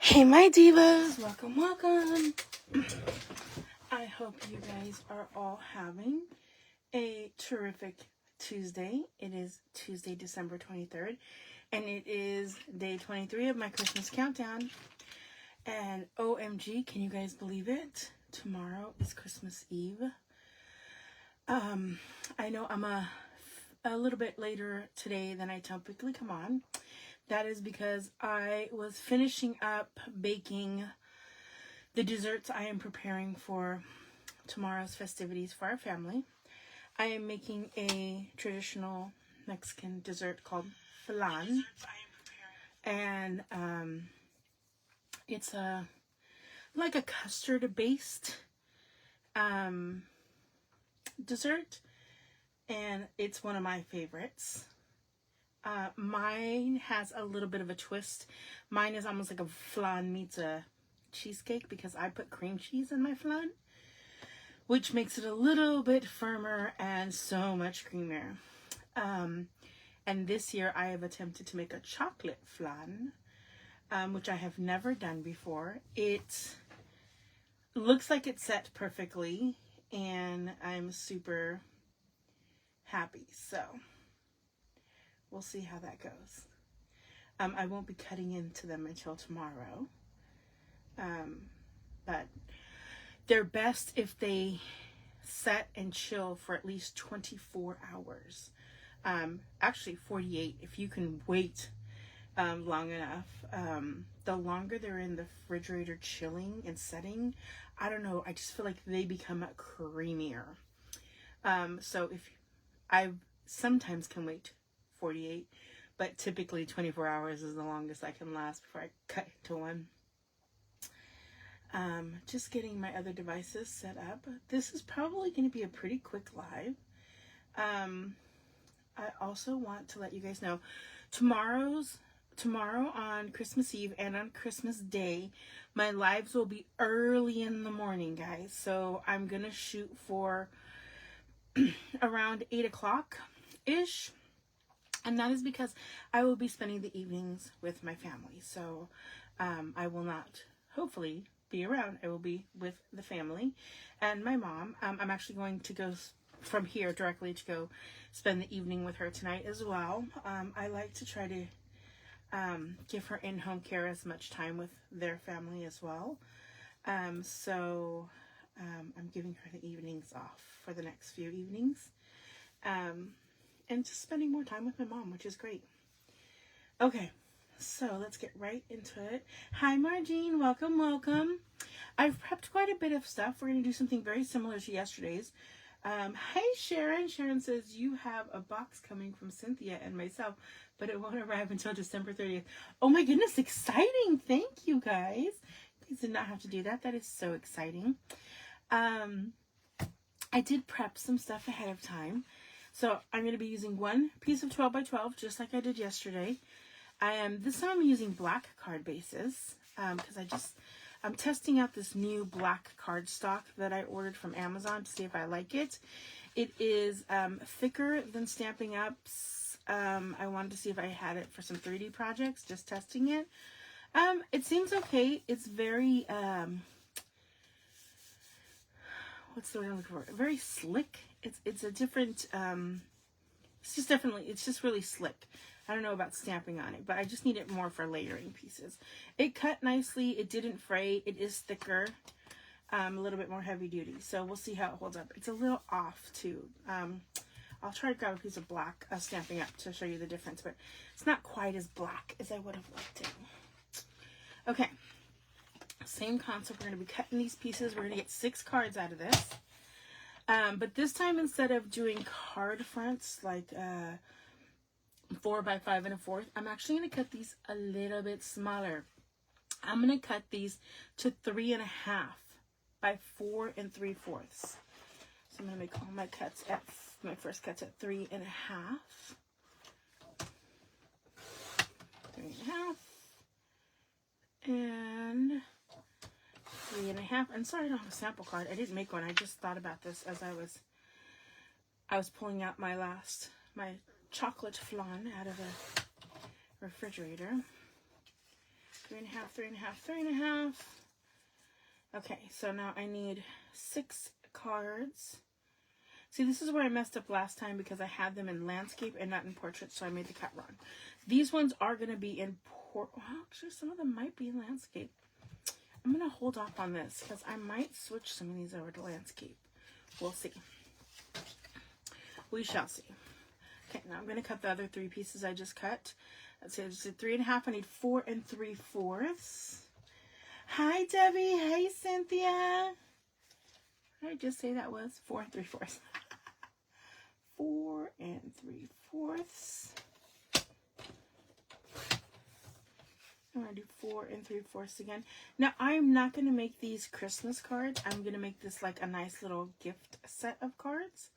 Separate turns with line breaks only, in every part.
Hey my divas, welcome. I hope you guys are all having a terrific Tuesday. It is Tuesday, December 23rd, and it is day 23 of my Christmas countdown. And OMG, can you guys believe it? Tomorrow is Christmas Eve. I know I'm a little bit later today than I typically come on. That is because I was finishing up baking the desserts I am preparing for tomorrow's festivities for our family. I am making a traditional Mexican dessert called flan. And it's like a custard based dessert, and it's one of my favorites. Mine has a little bit of a twist. Mine is almost like a flan meets a cheesecake because I put cream cheese in my flan, which makes it a little bit firmer and so much creamier. And this year I have attempted to make a chocolate flan, which I have never done before. It looks like it's set perfectly, and I'm super happy. So we'll see how that goes. I won't be cutting into them until tomorrow. But they're best if they set and chill for at least 24 hours. Actually 48 if you can wait long enough. The longer they're in the refrigerator chilling and setting, I don't know, I just feel like they become creamier. So if I sometimes can wait 48, but typically 24 hours is the longest I can last before I cut to one. Just getting my other devices set up. This is probably going to be a pretty quick live. I also want to let you guys know tomorrow on Christmas Eve and on Christmas Day, my lives will be early in the morning, guys. So I'm going to shoot for around 8 o'clock ish. And that is because I will be spending the evenings with my family. So I will not, hopefully, be around. I will be with the family and my mom. I'm actually going to go from here directly to go spend the evening with her tonight as well. I like to try to give her in-home care as much time with their family as well. So I'm giving her the evenings off for the next few evenings. And just spending more time with my mom, which is great. Okay, so let's get right into it. Hi, Margine. Welcome. I've prepped quite a bit of stuff. We're going to do something very similar to yesterday's. Hey, Sharon. Sharon says you have a box coming from Cynthia and myself, but it won't arrive until December 30th. Oh my goodness, exciting. Thank you, guys. You guys did not have to do that. That is so exciting. I did prep some stuff ahead of time. So I'm going to be using one piece of 12 by 12, just like I did yesterday. This time I'm using black card bases because I'm testing out this new black cardstock that I ordered from Amazon to see if I like it. It is thicker than Stampin' Up's. I wanted to see if I had it for some 3D projects, just testing it. It seems okay. It's very, what's the word I'm looking for? Very slick. It's a different, it's just really slick. I don't know about stamping on it, but I just need it more for layering pieces. It cut nicely. It didn't fray. It is thicker, a little bit more heavy duty. So we'll see how it holds up. It's a little off too. I'll try to grab a piece of black Stampin' Up to show you the difference, but it's not quite as black as I would have liked it. Okay, same concept. We're going to be cutting these pieces. We're going to get 6 cards out of this. But this time, instead of doing card fronts like 4 by 5 1/4, I'm actually going to cut these a little bit smaller. I'm going to cut these to 3 1/2 by 4 3/4. So I'm going to make all my first cuts at 3 1/2. 3 1/2. And 3 1/2. And sorry, I don't have a sample card. I didn't make one. I just thought about this as I was pulling out my chocolate flan out of the refrigerator. 3.5, 3.5, 3.5. Okay, so now I need 6 cards. See, this is where I messed up last time because I had them in landscape and not in portrait, so I made the cut wrong. These ones are going to be in well, actually, some of them might be in landscape. I'm going to hold off on this because I might switch some of these over to landscape. We'll see. We shall see. Okay, now I'm going to cut the other 3 pieces I just cut. Let's see, I just did 3.5. I need 4 3/4. Hi, Debbie. Hey, Cynthia. What did I just say that was? 4 3/4. 4 3/4. I'm going to do 4 3/4 again. Now, I'm not going to make these Christmas cards. I'm going to make this like a nice little gift set of cards.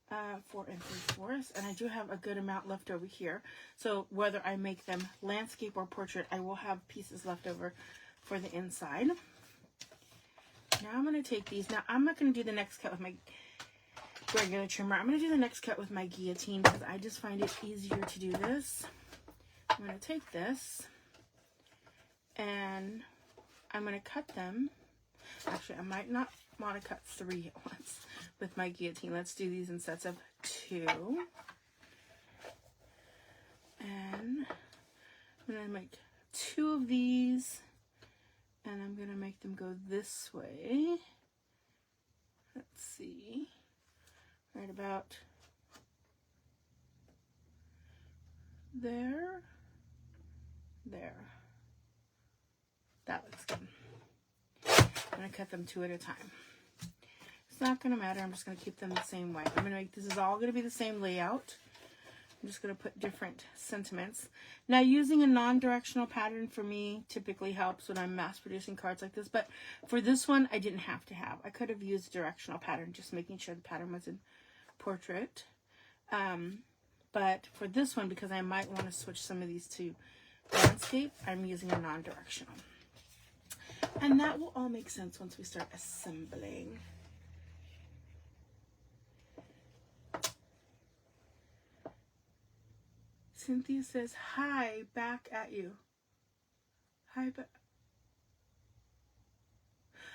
4 3/4. And I do have a good amount left over here. So whether I make them landscape or portrait, I will have pieces left over for the inside. Now I'm going to take these. Now I'm not going to do the next cut with my regular trimmer. I'm going to do the next cut with my guillotine because I just find it easier to do this. I'm going to take this and I'm going to cut them. Actually, I might not want to cut 3 at once with my guillotine. Let's do these in sets of 2. And I'm going to make 2 of these. And I'm going to make them go this way. Let's see. Right about there. There. That looks good. I'm going to cut them 2 at a time. It's not going to matter. I'm just going to keep them the same way. I'm going to make, this is all going to be the same layout. I'm just going to put different sentiments. Now, using a non-directional pattern for me typically helps when I'm mass producing cards like this. But for this one, I didn't have to have. I could have used a directional pattern, just making sure the pattern was in portrait. But for this one, because I might want to switch some of these to landscape, I'm using a non-directional. And that will all make sense once we start assembling. Cynthia says, hi, back at you. Hi, back.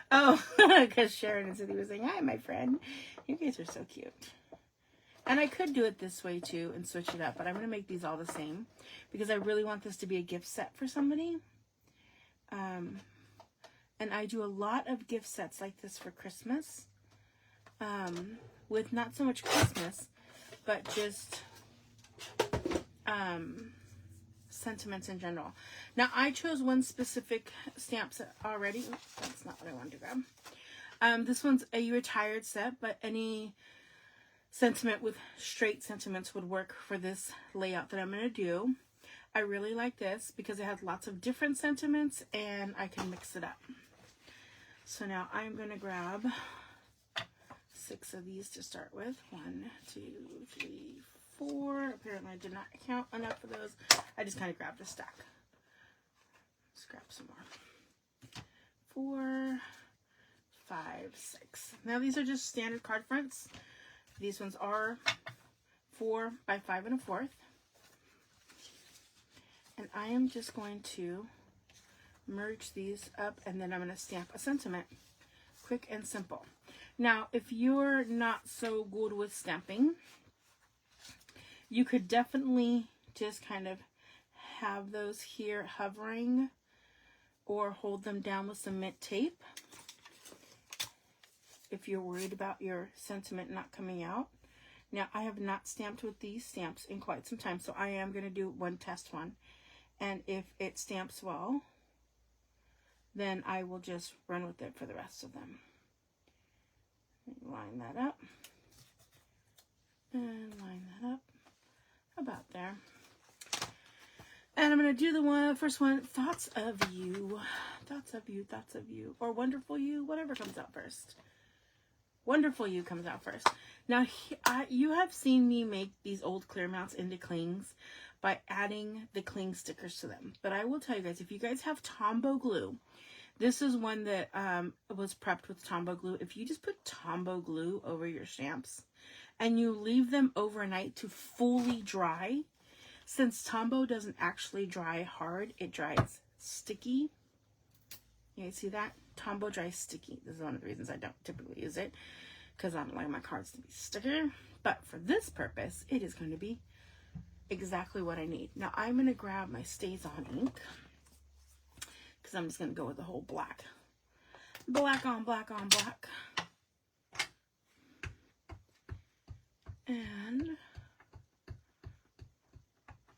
Oh, because Sharon and Cynthia was saying, hi, my friend. You guys are so cute. And I could do it this way, too, and switch it up. But I'm going to make these all the same because I really want this to be a gift set for somebody. And I do a lot of gift sets like this for Christmas. With not so much Christmas, but just sentiments in general. Now, I chose one specific stamp set already. Oops, that's not what I wanted to grab. This one's a retired set, but any sentiment with straight sentiments would work for this layout that I'm going to do. I really like this because it has lots of different sentiments and I can mix it up. So now I'm going to grab 6 of these to start with. 1, 2, 3, 4. Apparently I did not count enough of those. I just kind of grabbed a stack. Let's grab some more. 4, 5, 6. Now these are just standard card fronts. These ones are 4 by 5 1/4. And I am just going to merge these up and then I'm going to stamp a sentiment. Quick and simple. Now, if you're not so good with stamping, you could definitely just kind of have those here hovering or hold them down with some mint tape if you're worried about your sentiment not coming out. Now, I have not stamped with these stamps in quite some time, so I am going to do one test one. And if it stamps well, then I will just run with it for the rest of them. Line that up. And line that up. About there. And I'm going to do the first one, thoughts of you. Thoughts of you, thoughts of you. Or wonderful you, whatever comes out first. Wonderful you comes out first. Now, you have seen me make these old clear mounts into clings by adding the cling stickers to them. But I will tell you guys, if you guys have Tombow glue, this is one that was prepped with Tombow glue. If you just put Tombow glue over your stamps and you leave them overnight to fully dry, since Tombow doesn't actually dry hard, it dries sticky. You guys see that? Tombow Dry Sticky. This is one of the reasons I don't typically use it, because I don't like my cards to be sticky. But for this purpose, it is going to be exactly what I need. Now I'm going to grab my Stays On ink, because I'm just going to go with the whole black. Black on black on black. And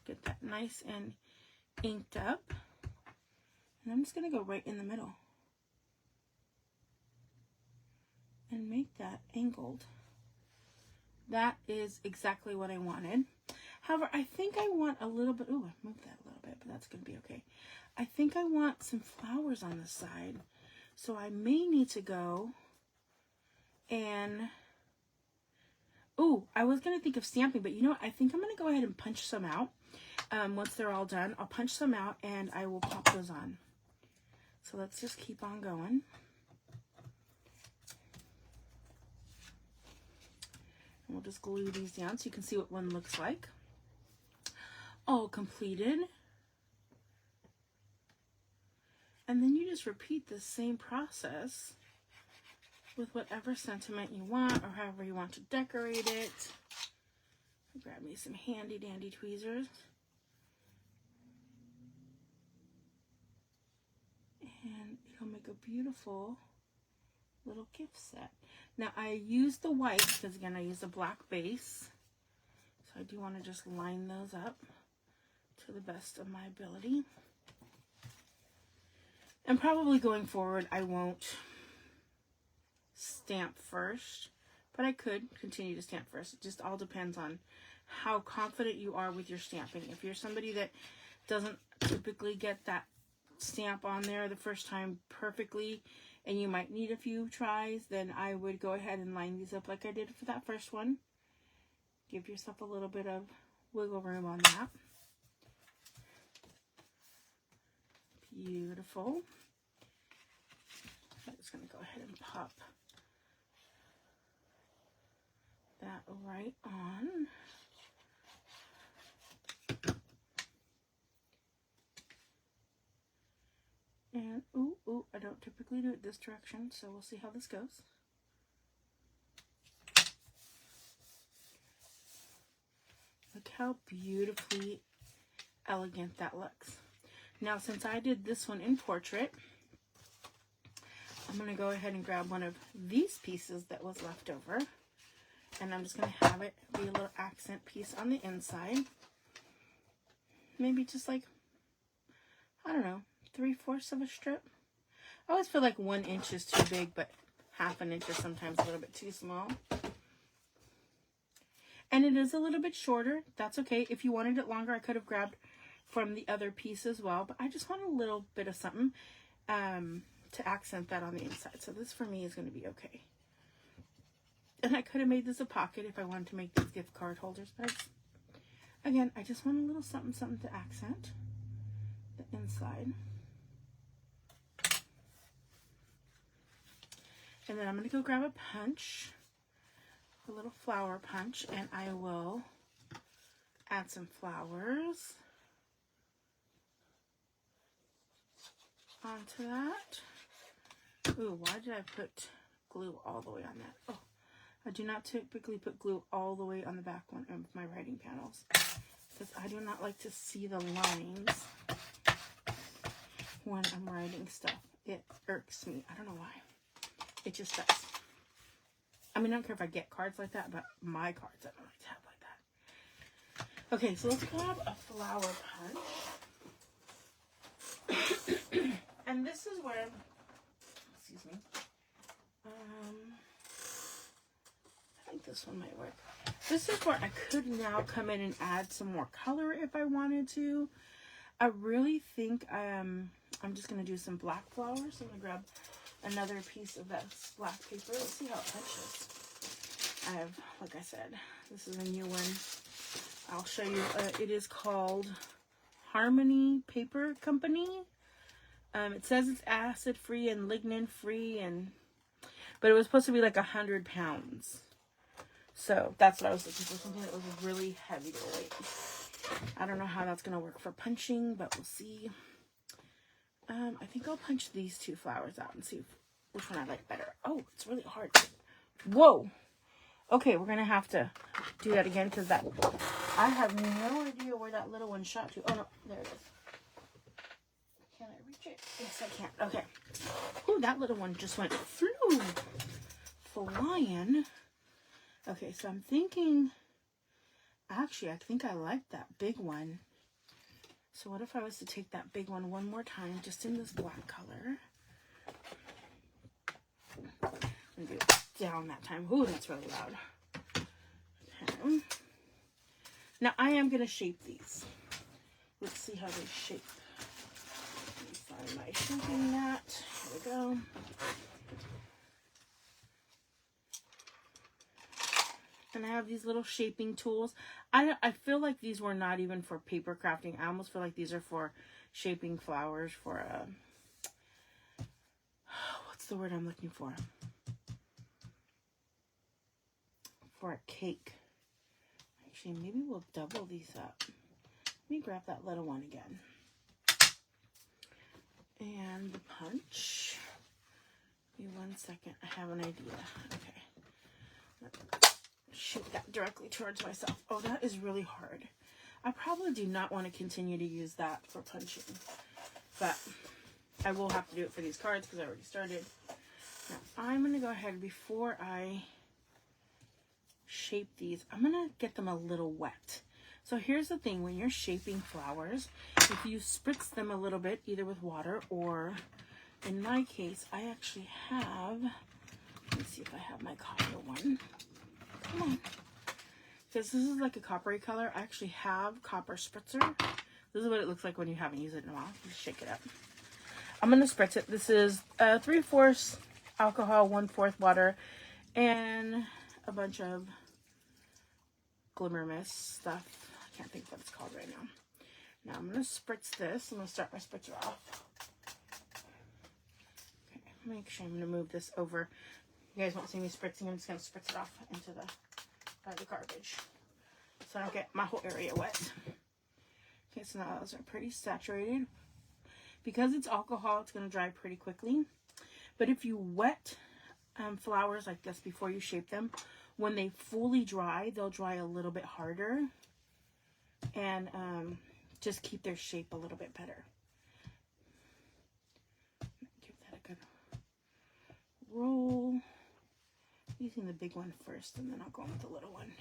get that nice and inked up. And I'm just going to go right in the middle and make that angled. That is exactly what I wanted. However, I think I want a little bit, ooh, I moved that a little bit, but that's going to be okay. I think I want some flowers on the side. So I may need to go and, ooh, I was going to think of stamping, but you know what? I think I'm going to go ahead and punch some out. Once they're all done, I'll punch some out and I will pop those on. So let's just keep on going. And we'll just glue these down so you can see what one looks like. All completed. And then you just repeat the same process with whatever sentiment you want or however you want to decorate it. Grab me some handy dandy tweezers. And it'll make a beautiful little gift set. Now I use the white because again I use a black base. So I do want to just line those up to the best of my ability. And probably going forward I won't stamp first, but I could continue to stamp first. It just all depends on how confident you are with your stamping. If you're somebody that doesn't typically get that stamp on there the first time perfectly and you might need a few tries, then I would go ahead and line these up like I did for that first one. Give yourself a little bit of wiggle room on that. Beautiful. I'm just going to go ahead and pop that right on. And, ooh, I don't typically do it this direction, so we'll see how this goes. Look how beautifully elegant that looks. Now, since I did this one in portrait, I'm going to go ahead and grab one of these pieces that was left over. And I'm just going to have it be a little accent piece on the inside. Maybe just like, I don't know, 3/4 of a strip. I always feel like 1 inch is too big, but 1/2 inch is sometimes a little bit too small. And it is a little bit shorter. That's okay. If you wanted it longer, I could have grabbed from the other piece as well. But I just want a little bit of something to accent that on the inside. So this for me is going to be okay. And I could have made this a pocket if I wanted to make these gift card holders. But again, I just want a little something to accent the inside. And then I'm going to go grab a punch, a little flower punch, and I will add some flowers onto that. Ooh, why did I put glue all the way on that? Oh, I do not typically put glue all the way on the back one of my writing panels because I do not like to see the lines when I'm writing stuff. It irks me. I don't know why. It just does. I mean, I don't care if I get cards like that, but my cards I don't like to have like that. Okay, so let's grab a flower punch. And this is where, excuse me, I think this one might work. This is where I could now come in and add some more color if I wanted to. I really think I'm just going to do some black flowers. I'm going to grab another piece of that black paper. Let's see how it punches. I have, like I said, this is a new one. I'll show you. It is called Harmony Paper Company. It says it's acid free and lignin free, but it was supposed to be like 100 pounds. So that's what I was looking for, something that was really heavy to weight. I don't know how that's going to work for punching, but we'll see. I think I'll punch these two flowers out and see which one I like better. Oh, it's really hard. Whoa. Okay, we're going to have to do that again because I have no idea where that little one shot to. Oh, no, there it is. Can I reach it? Yes, I can. Okay. Ooh, that little one just went flying. Okay, so I'm thinking, actually, I think I like that big one. So what if I was to take that big one more time, just in this black color? And do it down that time. Ooh, that's really loud. Okay. Now I am going to shape these. Let's see how they shape. Let me find my shaping mat. Here we go. And I have these little shaping tools. I feel like these were not even for paper crafting. I almost feel like these are for shaping flowers for a... What's the word I'm looking for? For a cake. Actually, maybe we'll double these up. Let me grab that little one again. And the punch. Give me 1 second. I have an idea. Okay. Shoot that directly towards myself. Oh, that is really hard. I probably do not want to continue to use that for punching. But I will have to do it for these cards because I already started. Now, I'm going to go ahead before I shape these. I'm going to get them a little wet. So here's the thing. When you're shaping flowers, if you spritz them a little bit, either with water or, in my case, I actually have, let me see if I have my copper one. Come on. Because this is like a coppery color. I actually have copper spritzer. This is what it looks like when you haven't used it in a while. Just shake it up. I'm going to spritz it. This is 3/4 alcohol, 1/4 water, and a bunch of glimmer mist stuff. I can't think what it's called right now. Now I'm going to spritz this. I'm going to start my spritzer off. Okay, make sure I'm going to move this over. You guys won't see me spritzing. I'm just going to spritz it off into the garbage so I don't get my whole area wet. Okay, so now those are pretty saturated. Because it's alcohol, it's going to dry pretty quickly. But if you wet flowers like this before you shape them, when they fully dry, they'll dry a little bit harder and just keep their shape a little bit better. Give that a good roll. Using the big one first, and then I'll go with the little one.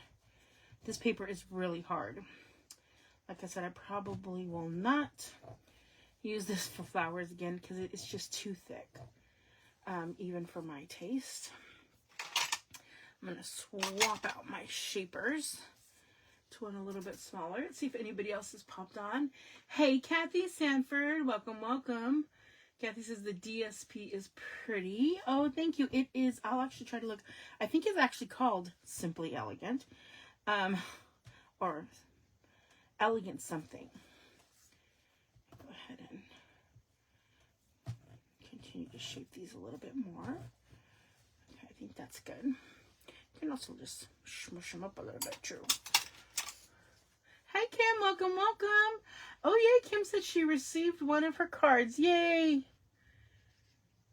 This paper is really hard. Like I said, I probably will not use this for flowers again because it's just too thick, even for my taste. I'm going to swap out my shapers to one a little bit smaller. Let's see if anybody else has popped on. Hey, Kathy Sanford. Welcome, welcome. Kathy says the DSP is pretty. Oh, thank you. It is. I'll actually try to look. I think it's actually called Simply Elegant. Or Elegant something. Go ahead and continue to shape these a little bit more. Okay, I think that's good. You can also just smush them up a little bit too. Hi, Kim. Welcome, welcome. Oh, yay. Kim said she received one of her cards. Yay.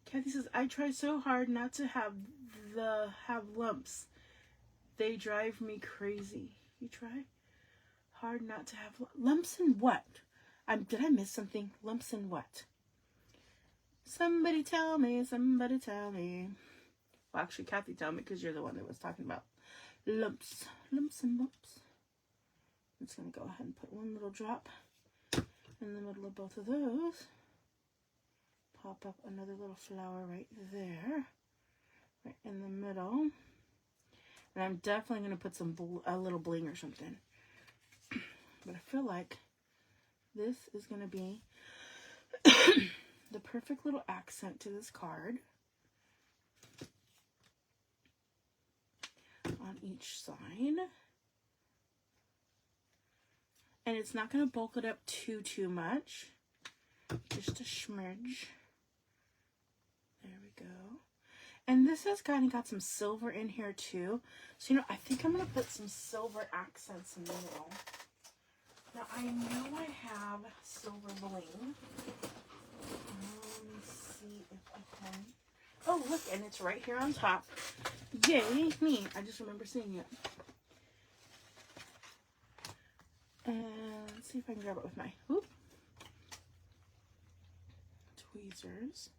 Kathy says, I try so hard not to have lumps. They drive me crazy. You try hard not to have lumps in what? Did I miss something? Lumps in what? Somebody tell me. Somebody tell me. Well, actually, Kathy, tell me because you're the one that was talking about lumps. Lumps and bumps. I'm just going to go ahead and put one little drop in the middle of both of those. Pop up another little flower right there. Right in the middle. And I'm definitely going to put a little bling or something. But I feel like this is going to be the perfect little accent to this card. On each side. And it's not going to bulk it up too much. Just a smidge. There we go. And this has kind of got some silver in here too. So, I think I'm going to put some silver accents in the middle. Now, I know I have silver bling. Let me see if I can. Oh, look, and it's right here on top. Yay, me. I just remember seeing it. And let's see if I can grab it with my tweezers.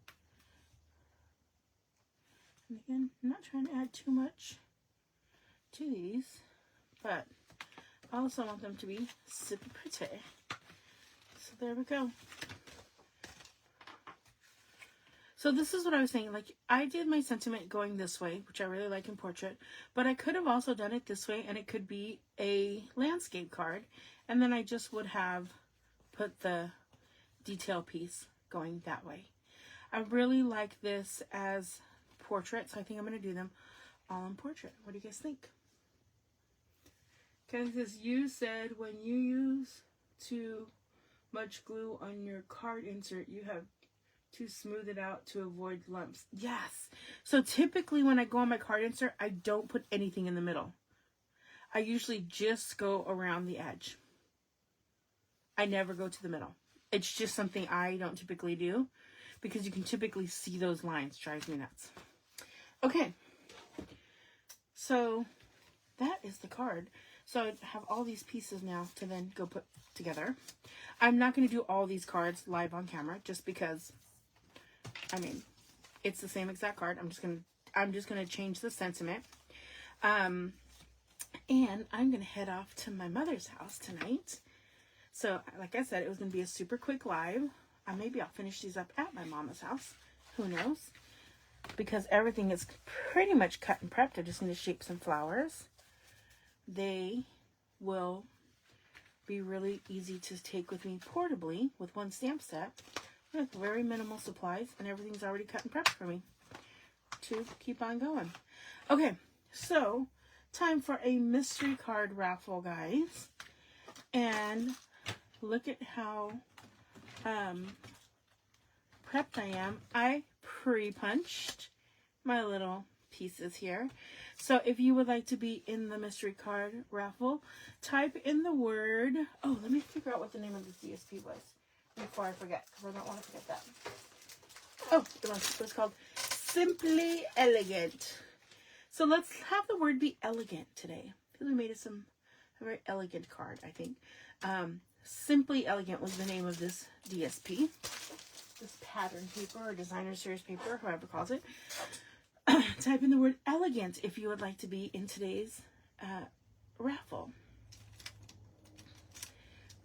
And again, I'm not trying to add too much to these, but I also want them to be super pretty. So there we go. So this is what I was saying, like I did my sentiment going this way, which I really like in portrait, but I could have also done it this way and it could be a landscape card. And then I just would have put the detail piece going that way. I really like this as portrait, so I think I'm going to do them all in portrait. What do you guys think? Okay, says, you said when you use too much glue on your card insert, you have to smooth it out to avoid lumps. Yes. So typically when I go on my card insert, I don't put anything in the middle. I usually just go around the edge. I never go to the middle. It's just something I don't typically do because you can typically see those lines. Drives me nuts. Okay. So that is the card. So I have all these pieces now to then go put together. I'm not going to do all these cards live on camera just because, I mean, it's the same exact card. I'm just going to change the sentiment. And I'm going to head off to my mother's house tonight. So, like I said, it was going to be a super quick live. Maybe I'll finish these up at my mama's house. Who knows? Because everything is pretty much cut and prepped. I just need to shape some flowers. They will be really easy to take with me portably with one stamp set with very minimal supplies, and everything's already cut and prepped for me to keep on going. Okay, so time for a mystery card raffle, guys. And look at how prepped I am. I pre-punched my little pieces here. So if you would like to be in the mystery card raffle, type in the word, oh, let me figure out what the name of this DSP was before I forget, because I don't want to forget that. Oh, it was called Simply Elegant. So let's have the word be elegant today, because we made a very elegant card, I think. Simply Elegant was the name of this DSP, this pattern paper or designer series paper, whoever calls it. Type in the word elegant if you would like to be in today's raffle.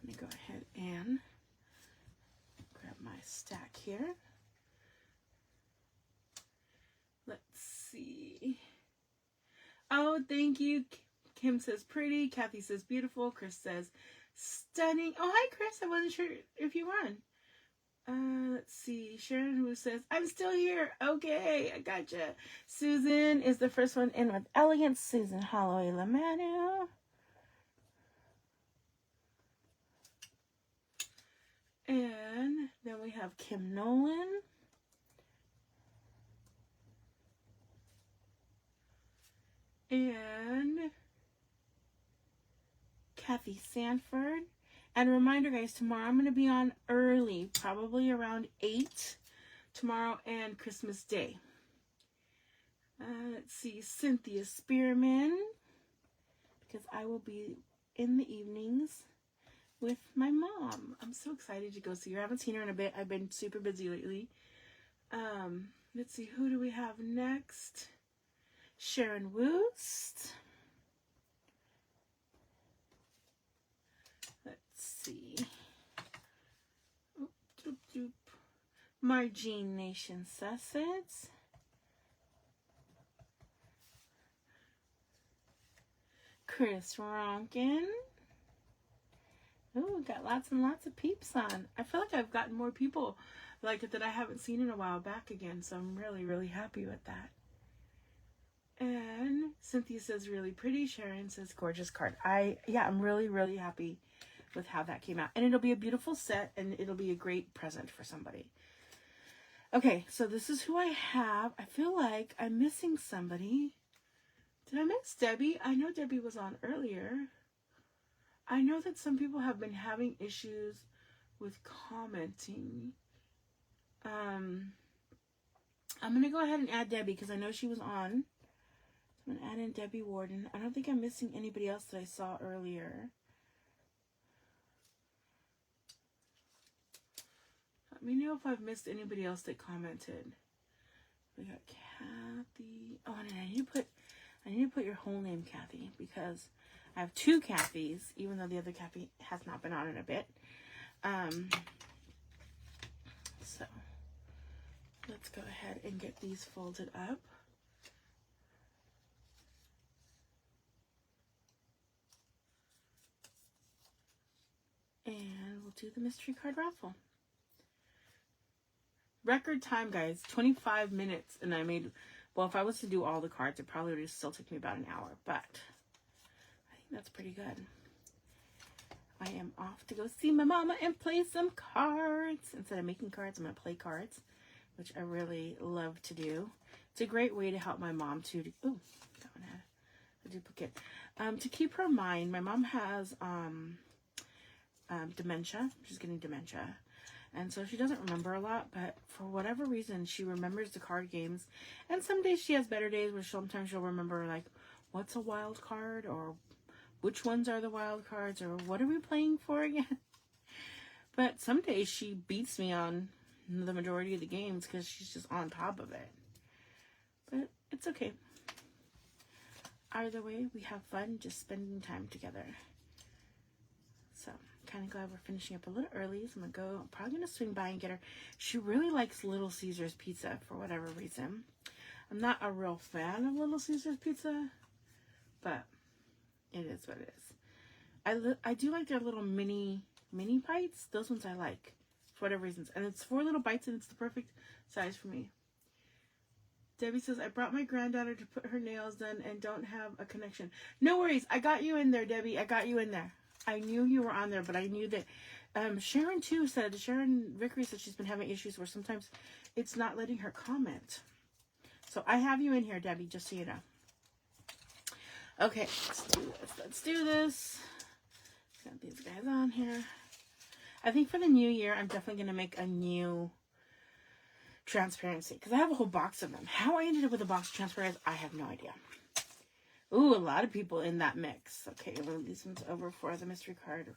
Let me go ahead and grab my stack here. Let's see. Oh, thank you. Kim says pretty. Kathy says beautiful. Chris says stunning. Oh, hi, Chris. I wasn't sure if you were on. Let's see. Sharon, who says, I'm still here. Okay, I gotcha. Susan is the first one in with elegance. Susan Holloway Lamanu. And then we have Kim Nolan. And Kathy Sanford. And a reminder, guys, tomorrow I'm going to be on early, probably around 8 tomorrow and Christmas Day. Let's see, Cynthia Spearman, because I will be in the evenings with my mom. I'm so excited to go see her. I haven't seen her in a bit. I've been super busy lately. Let's see, who do we have next? Sharon Woost. See. Oop, doop, doop. Margene Nation Sussex. Chris Ronkin. Ooh, got lots and lots of peeps on. I feel like I've gotten more people like it that I haven't seen in a while back again, so I'm really, really happy with that. And Cynthia says really pretty. Sharon says gorgeous card. I'm really, really happy with how that came out, and it'll be a beautiful set, and it'll be a great present for somebody. Okay, so this is who I have. I feel like I'm missing somebody. Did I miss Debbie? I know Debbie was on earlier. I know that some people have been having issues with commenting. I'm going to go ahead and add Debbie because I know she was on. I'm going to add in Debbie Warden. I don't think I'm missing anybody else that I saw earlier. Let me know if I've missed anybody else that commented. We got Kathy. Oh, and I need to put your whole name, Kathy, because I have two Kathys, even though the other Kathy has not been on in a bit. So let's go ahead and get these folded up. And we'll do the mystery card raffle. Record time, guys, 25 minutes. And I made, well, if I was to do all the cards, it probably would still take me about an hour. But I think that's pretty good. I am off to go see my mama and play some cards. Instead of making cards, I'm going to play cards, which I really love to do. It's a great way to help my mom, too. Ooh, that one had a duplicate. To keep her mind, my mom has dementia. She's getting dementia. And so she doesn't remember a lot, but for whatever reason, she remembers the card games. And some days she has better days where sometimes she'll remember, like, what's a wild card, or which ones are the wild cards, or what are we playing for again? But some days she beats me on the majority of the games because she's just on top of it. But it's okay. Either way, we have fun just spending time together. So, kind of glad we're finishing up a little early. So I'm probably going to swing by and get her. She really likes Little Caesars pizza for whatever reason. I'm not a real fan of Little Caesars pizza, but it is what it is. I do like their little mini bites. Those ones I like for whatever reasons. And it's 4 little bites and it's the perfect size for me. Debbie says, I brought my granddaughter to put her nails done and don't have a connection. No worries. I got you in there, Debbie. I got you in there. I knew you were on there, but I knew that Sharon Vickery said she's been having issues where sometimes it's not letting her comment. So I have you in here, Debbie, just so you know. Okay, let's do this. Got these guys on here. I think for the new year, I'm definitely going to make a new transparency because I have a whole box of them. How I ended up with a box of transparency, I have no idea. Ooh, a lot of people in that mix. Okay, we'll leave these ones over for the mystery card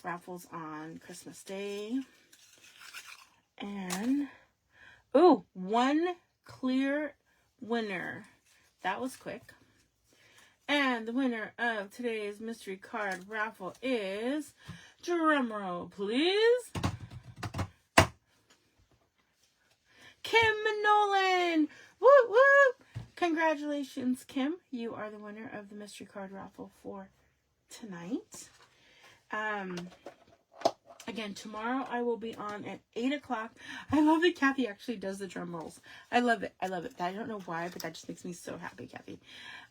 raffles on Christmas Day. And, ooh, one clear winner. That was quick. And the winner of today's mystery card raffle is, drumroll please, Kim Nolan. Whoop, whoop. Congratulations, Kim. You are the winner of the mystery card raffle for tonight. Again, tomorrow I will be on at 8 o'clock. I love that Kathy actually does the drum rolls. I love it. I love it. I don't know why, but that just makes me so happy, Kathy.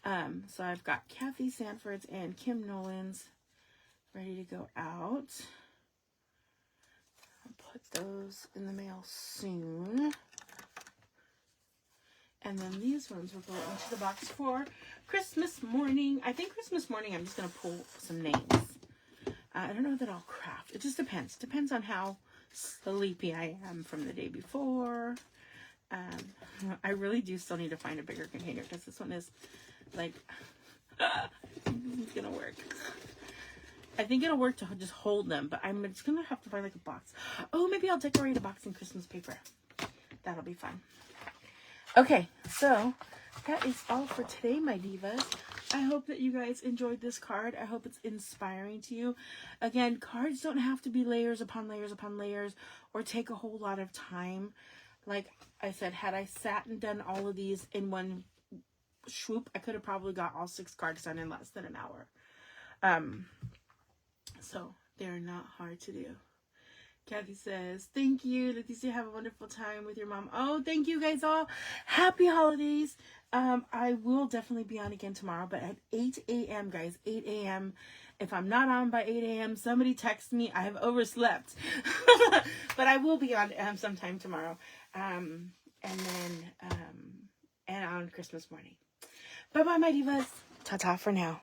So I've got Kathy Sanford's and Kim Nolan's ready to go out. I'll put those in the mail soon. And then these ones will go into the box for Christmas morning. I think Christmas morning I'm just going to pull some names. I don't know that I'll craft. It just depends. Depends on how sleepy I am from the day before. I really do still need to find a bigger container because this one is like, it's going to work. I think it'll work to just hold them, but I'm just going to have to find like a box. Oh, maybe I'll decorate a box in Christmas paper. That'll be fun. Okay, so that is all for today, my divas. I hope that you guys enjoyed this card. I hope it's inspiring to you. Again, cards don't have to be layers upon layers upon layers or take a whole lot of time. Like I said, had I sat and done all of these in one swoop, I could have probably got all 6 cards done in less than an hour. So they're not hard to do. Kathy says, thank you. Leticia, have a wonderful time with your mom. Oh, thank you guys all. Happy holidays. I will definitely be on again tomorrow, but at 8 a.m., guys, 8 a.m. If I'm not on by 8 a.m., somebody text me. I have overslept. But I will be on sometime tomorrow. And on Christmas morning. Bye-bye, my divas. Ta-ta for now.